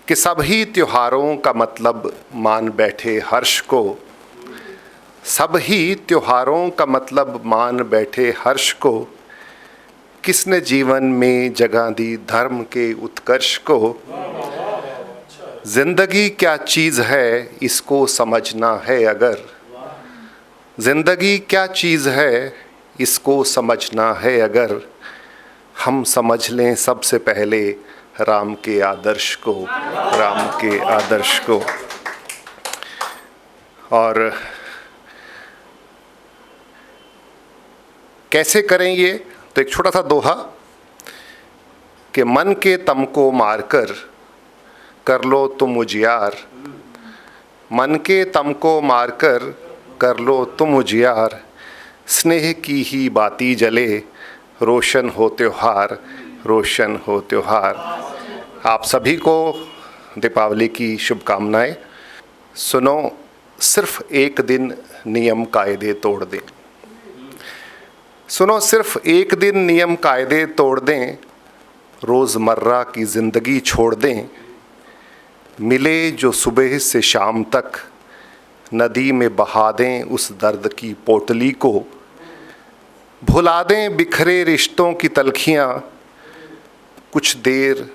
कि सभी त्योहारों का मतलब मान बैठे हर्ष को, सभी त्योहारों का मतलब मान बैठे हर्ष को, किसने जीवन में जगह दी धर्म के उत्कर्ष को। जिंदगी क्या चीज़ है इसको समझना है अगर, जिंदगी क्या चीज़ है इसको समझना है अगर, हम समझ लें सबसे पहले राम के आदर्श को, राम के आदर्श को। और कैसे करें ये, तो एक छोटा सा दोहा कि मन के तम को मारकर कर लो तुम उजियार, मन के तम को मारकर कर लो तुम उजियार, स्नेह की ही बाती जले रोशन हो त्योहार, रोशन हो त्योहार। आप सभी को दीपावली की शुभकामनाएं। सुनो सिर्फ एक दिन नियम कायदे तोड़ दें, सुनो सिर्फ एक दिन नियम कायदे तोड़ दें, रोज़मर्रा की ज़िंदगी छोड़ दें, मिले जो सुबह से शाम तक नदी में बहा दें उस दर्द की पोटली को, भुला दें बिखरे रिश्तों की तलखियाँ, कुछ देर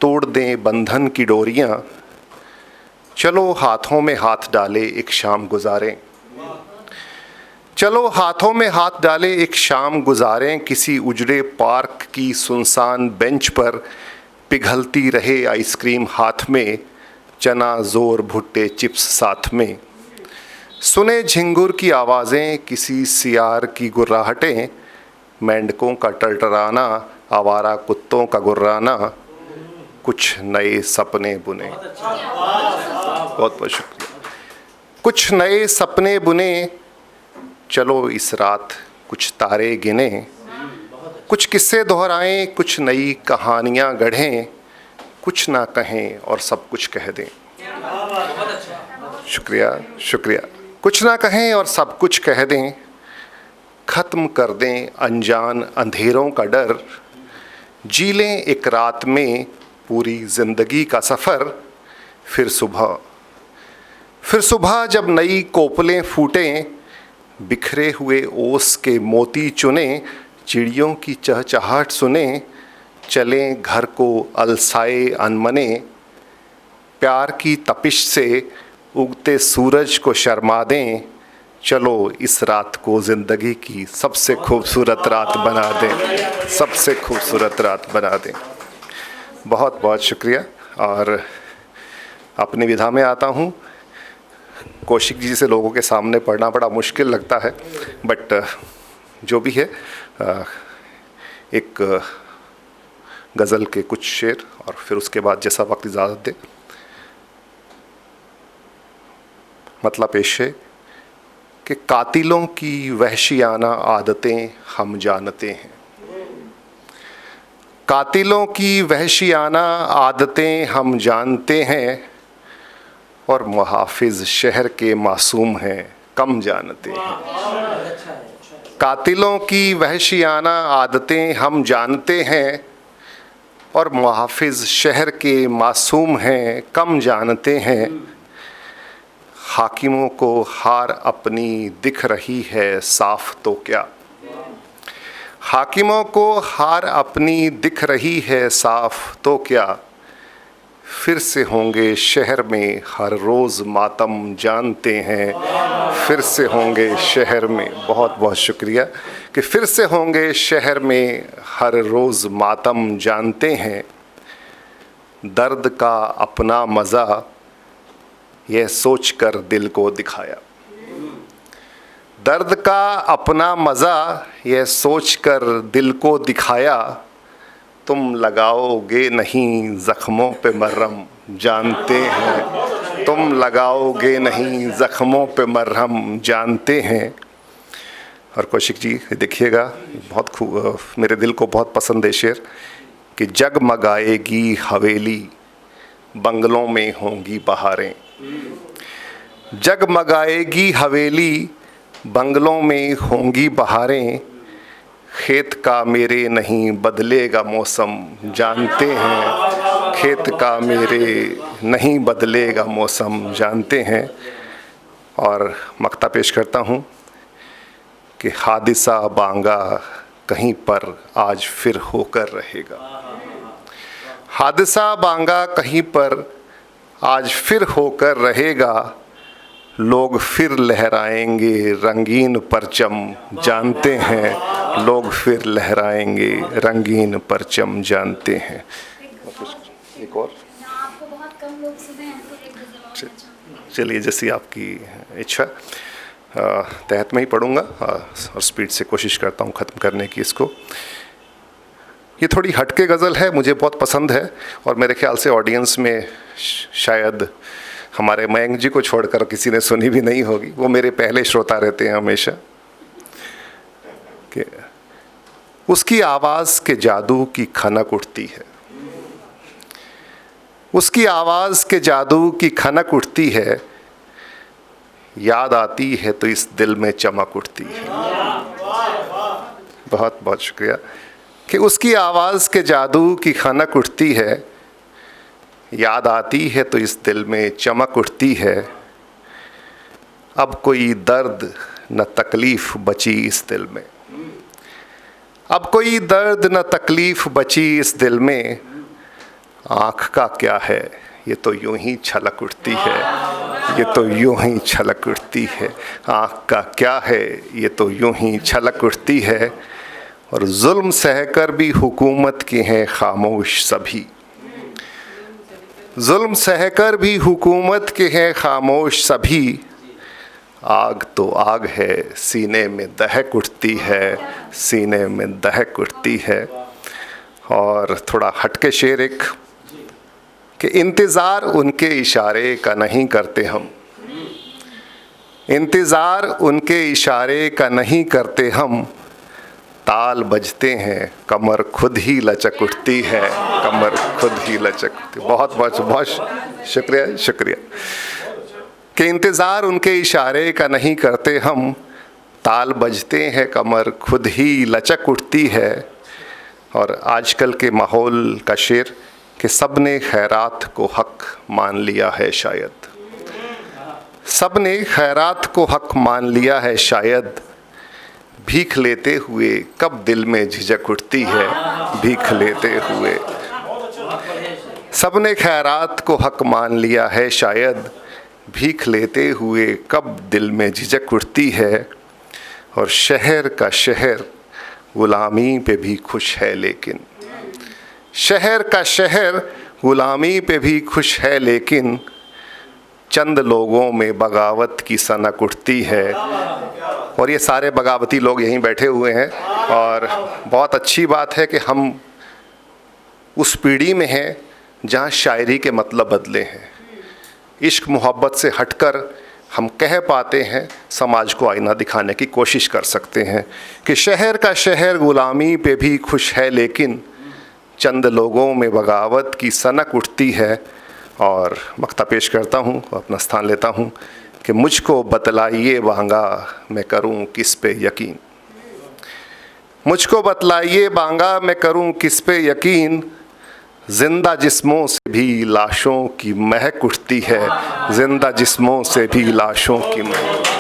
तोड़ दें बंधन की डोरियाँ, चलो हाथों में हाथ डाले एक शाम गुजारें, चलो हाथों में हाथ डाले एक शाम गुजारें, किसी उजड़े पार्क की सुनसान बेंच पर पिघलती रहे आइसक्रीम हाथ में, चना जोर भुट्टे चिप्स साथ में, सुने झिंगुर की आवाज़ें किसी सियार की गुर्राहटें, मेंढकों का टरटराना आवारा कुत्तों का गुर्राना, कुछ नए सपने बुने। बहुत बहुत शुक्रिया। कुछ नए सपने बुने, चलो इस रात कुछ तारे गिने, कुछ किस्से दोहराएं कुछ नई कहानियाँ गढ़ें, कुछ ना कहें और सब कुछ कह दें। शुक्रिया शुक्रिया। कुछ ना कहें और सब कुछ कह दें, ख़त्म कर दें अनजान अंधेरों का डर, जी लें एक रात में पूरी ज़िंदगी का सफ़र। फिर सुबह जब नई कोपलें फूटें, बिखरे हुए ओस के मोती चुने, चिड़ियों की चहचहाहट सुने, चलें घर को अलसाए अनमने, प्यार की तपिश से उगते सूरज को शर्मा दें, चलो इस रात को ज़िंदगी की सबसे खूबसूरत रात बना दें, सबसे खूबसूरत रात बना दें। बहुत बहुत शुक्रिया। और अपनी विधा में आता हूँ। कौशिक जी से लोगों के सामने पढ़ना बड़ा मुश्किल लगता है, बट जो भी है एक गज़ल के कुछ शेर और फिर उसके बाद जैसा वक्त इजाज़त दे। मतलब पेश है कि कातिलों की वहशियाना आदतें हम जानते हैं, कातिलों की वहशियाना आदतें हम जानते हैं, और मुहाफिज शहर के मासूम हैं कम जानते हैं। कातिलों की वहशियाना आदतें हम जानते हैं, और मुहाफिज शहर के मासूम हैं कम जानते हैं। हाकिमों को हार अपनी दिख रही है साफ तो क्या, हाकिमों को हार अपनी दिख रही है साफ तो क्या, फिर से होंगे शहर में हर रोज़ मातम जानते हैं, फिर से होंगे शहर में। बहुत बहुत शुक्रिया। कि फिर से होंगे शहर में हर रोज़ मातम जानते हैं, दर्द का अपना मज़ा यह सोच कर दिल को दिखाया, दर्द का अपना मज़ा यह सोच कर दिल को दिखाया, तुम लगाओगे नहीं ज़ख्मों पे मरहम जानते हैं, तुम लगाओगे नहीं ज़ख्मों पे मरहम जानते हैं। और कौशिक जी देखिएगा, बहुत खूब, मेरे दिल को बहुत पसंद है शेर कि जगमगाएगी हवेली बंगलों में होंगी बहारें, जगमगाएगी हवेली बंगलों में होंगी बहारें, खेत का मेरे नहीं बदलेगा मौसम जानते हैं, खेत का मेरे नहीं बदलेगा मौसम जानते हैं। और मक्ता पेश करता हूँ कि हादिसा बांगा कहीं पर आज फिर होकर रहेगा। हादिसा बांगा कहीं पर आज फिर होकर रहेगा, लोग फिर लहराएंगे रंगीन परचम जानते हैं, लोग फिर लहराएंगे रंगीन परचम जानते हैं। एक और आपको बहुत कम लोग सुने हैं तो एक गजल और अच्छा। चलिए, जैसी आपकी इच्छा। तहत में ही पढ़ूंगा और स्पीड से कोशिश करता हूँ ख़त्म करने की इसको। ये थोड़ी हटके गज़ल है, मुझे बहुत पसंद है और मेरे ख्याल से ऑडियंस में शायद हमारे मयंक जी को छोड़कर किसी ने सुनी भी नहीं होगी। वो मेरे पहले श्रोता रहते हैं हमेशा। कि उसकी आवाज़ के जादू की खनक उठती है, उसकी आवाज़ के जादू की खनक उठती है, याद आती है तो इस दिल में चमक उठती है। बहुत बहुत शुक्रिया। कि उसकी आवाज़ के जादू की खनक उठती है, याद आती है तो इस दिल में चमक उठती है। अब कोई दर्द न तकलीफ़ बची इस दिल में, अब कोई दर्द न तकलीफ़ बची इस दिल में। आँख का क्या है ये तो यूं ही छलक उठती है, ये तो यूं ही छलक उठती है। आँख का क्या है ये तो यूं ही छलक उठती है। और जुल्म सहकर भी हुकूमत के हैं खामोश सभी, जुल्म सहकर भी हुकूमत के हैं खामोश सभी। आग तो आग है सीने में दहक उठती है, सीने में दहक उठती है। और थोड़ा हटके शेर एक कि इंतज़ार उनके इशारे का नहीं करते हम, इंतज़ार उनके इशारे का नहीं करते हम। ताल बजते हैं कमर खुद ही लचक उठती है, कमर खुद ही लचक उठती। बहुत बहुत बहुत शुक्रिया शुक्रिया। कि इंतज़ार उनके इशारे का नहीं करते हम, ताल बजते हैं कमर खुद ही लचक उठती है। और आजकल के माहौल का शेर कि सब ने खैरात को हक मान लिया है शायद, सब ने खैरात को हक मान लिया है शायद। भीख लेते हुए कब दिल में झिझक उठती है, भीख लेते हुए सब ने खैरात को हक मान लिया है शायद। भीख लेते हुए कब दिल में झिझक उठती है। और शहर का शहर गुलामी पे भी खुश है लेकिन, शहर का शहर गुलामी पे भी खुश है लेकिन। चंद लोगों में बगावत की सनक उठती है। और ये सारे बगावती लोग यहीं बैठे हुए हैं और बहुत अच्छी बात है कि हम उस पीढ़ी में हैं जहाँ शायरी के मतलब बदले हैं। इश्क मोहब्बत से हटकर हम कह पाते हैं, समाज को आईना दिखाने की कोशिश कर सकते हैं कि शहर का शहर गुलामी पे भी खुश है लेकिन। चंद लोगों में बगावत की सनक उठती है। और मक्ता पेश करता हूँ, अपना स्थान लेता हूँ कि मुझको बतलाइए बांगा मैं करूँ किस पे यकीन, मुझको बतलाइए बांगा मैं करूँ किस पे यकीन। जिंदा जिस्मों से भी लाशों की महक उठती है, जिंदा जिस्मों से भी लाशों की महक।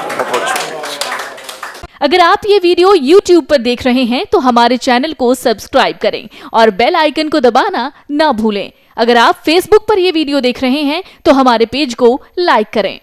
अगर आप ये वीडियो YouTube पर देख रहे हैं तो हमारे चैनल को सब्सक्राइब करें और बेल आइकन को दबाना ना भूलें। अगर आप Facebook पर ये वीडियो देख रहे हैं तो हमारे पेज को लाइक करें।